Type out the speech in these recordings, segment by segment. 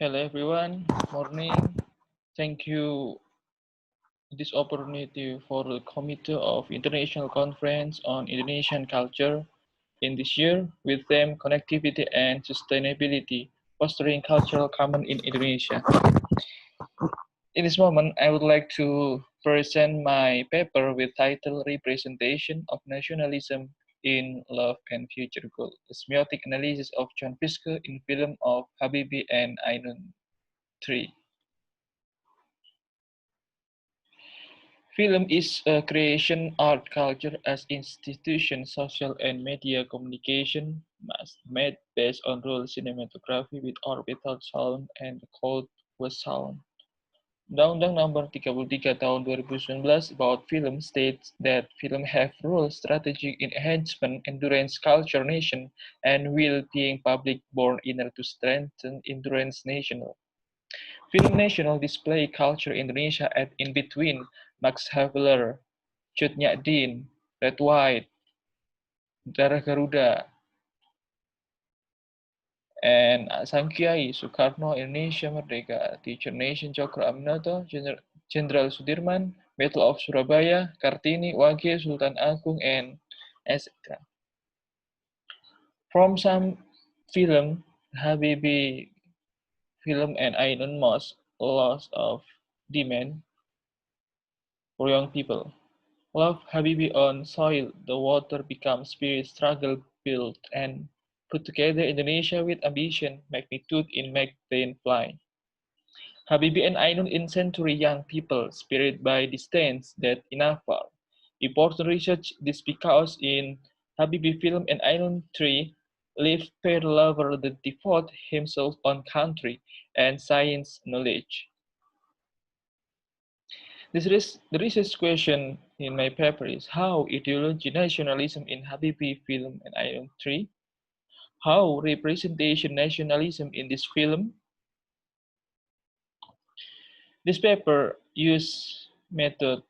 Hello everyone, morning. Thank you this opportunity for the Committee of International Conference on Indonesian Culture in this year with theme Connectivity and Sustainability, Fostering Cultural Common in Indonesia. In this moment, I would like to present my paper with title Representation of Nationalism in Love and Future Goal, a semiotic analysis of John Fiske in film of Habibie and Ainun 3. Film is a creation art culture as institution, social and media communication must made based on rule cinematography with or without sound and code with sound. Undang-Undang Nomor 33 Tahun 2019 about film states that film have role strategic enhancement endurance culture nation and will being public born inner to strengthen endurance national. Film national display culture Indonesia at in between Max Havelaar, Cut Nyak Red White, Darah Garuda, and Sang Kiai, Soekarno, Indonesia Merdeka, Teacher Nation Cokro Aminoto, Jenderal Sudirman, Battle of Surabaya, Kartini, Wage, Sultan Agung, and etc. From some film, Habibie film and Ainun Mosque, loss of demand for young people. Love Habibi on soil, the water becomes spirit struggle built and put together Indonesia with ambition, magnitude in magazine fly. Habibi and Ainun in century young people, spirit by distance that enough for. Important research this because in Habibi film and Ainun 3 live pair lover that devote himself on country and science knowledge. The research question in my paper is how ideology nationalism in Habibi film and Iron 3, how representation nationalism in this film. This paper use methodology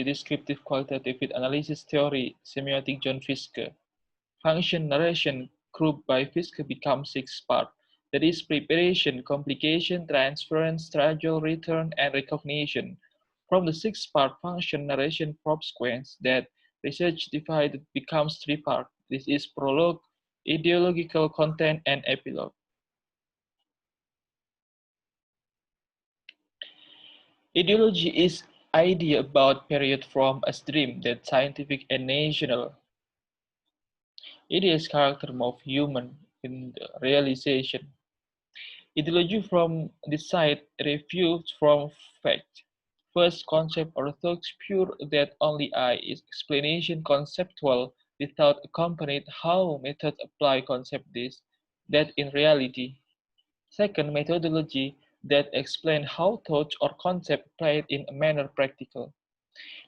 descriptive qualitative with analysis theory semiotic John Fiske. Function narration grouped by Fiske becomes six parts. That is preparation, complication, transference, gradual return, and recognition. From the six-part function narration prop sequence that research divided becomes three parts. This is prologue, ideological content, and epilogue. Ideology is idea about period from a dream that scientific and national. It is character of human in the realization. Ideology from the side reviews from fact. First concept orthodox pure that only I is explanation conceptual without accompanied how methods apply concept this that in reality. Second methodology that explain how thoughts or concept played in a manner practical.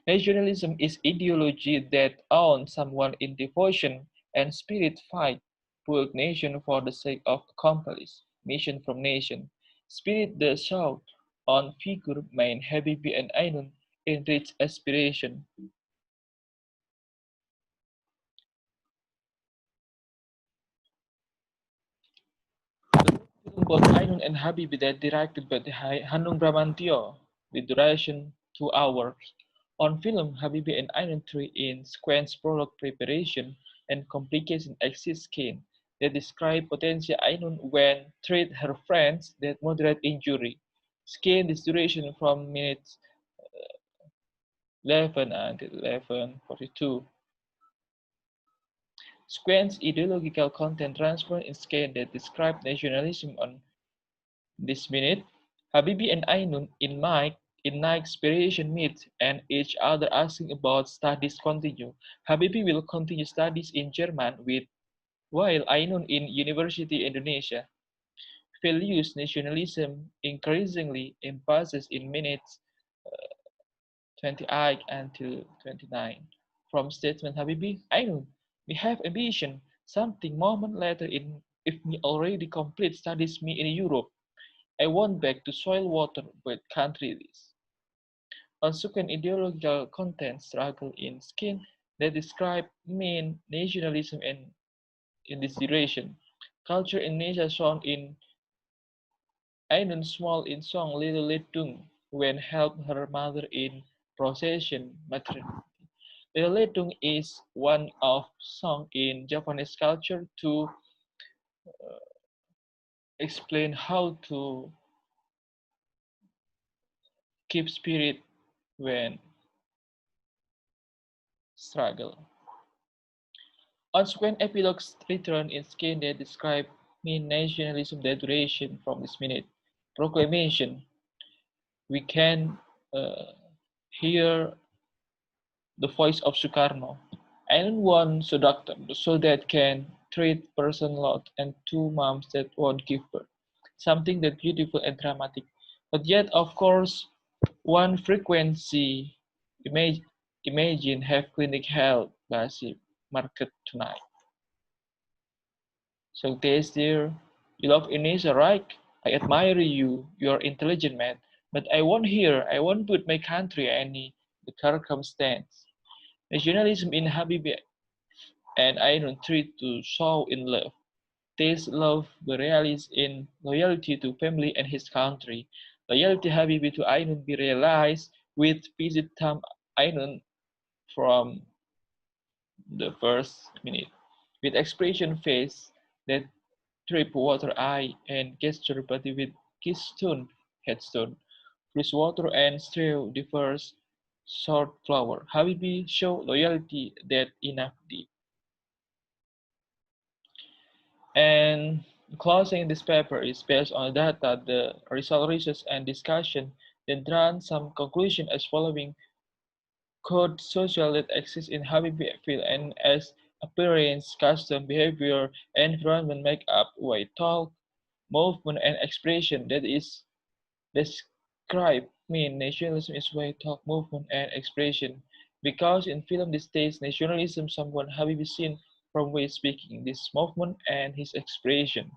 Nationalism is ideology that owns someone in devotion and spirit fight, build nation for the sake of accomplish, mission from nation. Spirit the shout on figure main Habibi and Ainun in rich aspiration. Film both Ainun and Habibi that directed by Hanung Bramantio, with duration 2 hours. On film, Habibi and Ainun 3 in sequence prologue preparation and complication exist skin that describe potential Ainun when treat her friends that moderate injury. Skin this duration from minutes 11 until 11:42. Sequence ideological content transfer in skin that describe nationalism on this minute, Habibi and Ainun in my inspiration meet and each other asking about studies continue. Habibi will continue studies in German with while Ainun in University Indonesia. Values nationalism increasingly emphasis in minutes 28 until 29. From statement Habibi, Ainun, we have ambition. Something moment later in if me already complete studies me in Europe. I want back to soil water but country this. Consequent ideological content struggle in skin that describe main nationalism and in this duration. Culture in Asia shown in Ainun small in song Little Letung when helped her mother in procession maternity. Little Letung is one of song in Japanese culture to explain how to keep spirit when struggle. Consequent epilogues return in skin that describe mean nationalism duration from this minute. Proclamation, we can uh, hear the voice of Sukarno. And one so that can treat person lot and two moms that won't give birth. Something that beautiful and dramatic. But yet, of course, one frequency imagine, imagine have clinic held basic market tonight. So Taste dear, you love Indonesia, right? I admire you. You're intelligent man. But I won't put my country any the circumstance. Nationalism in Habibi and I don't treat to show in love. Taste love realized in loyalty to family and his country. Loyalty Habibi to Ainun be realized with visit time Ainun from the first minute. With expression face that drip water eye and gesture body with keystone headstone. Freeze water and strew the first short flower. Habibi show loyalty that enough deep. And closing this paper is based on data, the result research and discussion, then drawn some conclusion as following code social that exists in Habibi field and as appearance, custom, behavior, environment make up way talk, movement and expression that is described mean nationalism is way talk, movement and expression. Because in film these days nationalism someone Habibi seen from way speaking this movement and his expression.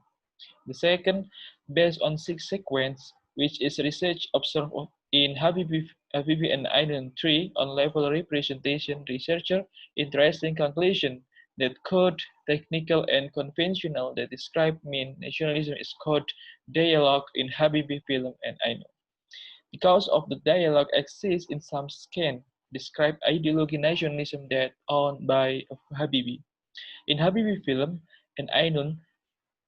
The second, based on six sequence, which is research observed in Habibi and Island 3 on level representation researcher, interesting conclusion that code, technical and conventional that describe mean nationalism is code dialogue in Habibi film and Ainu. Because of the dialogue exists in some scan, describe ideology nationalism that owned by Habibi. In Habibi film and Ainun,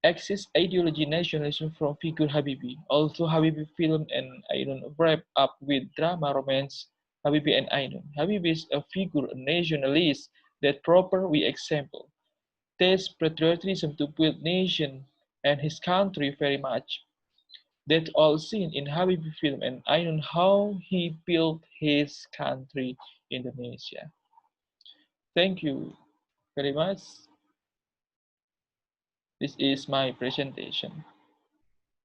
exists ideology nationalism from figure Habibi. Although Habibi film and Ainun wrap up with drama romance, Habibi and Ainun. Habibi is a figure, a nationalist that proper we example. Takes patriotism to build nation and his country very much. That all seen in Habibi film and Ainun how he built his country, Indonesia. Thank you very much. This is my presentation.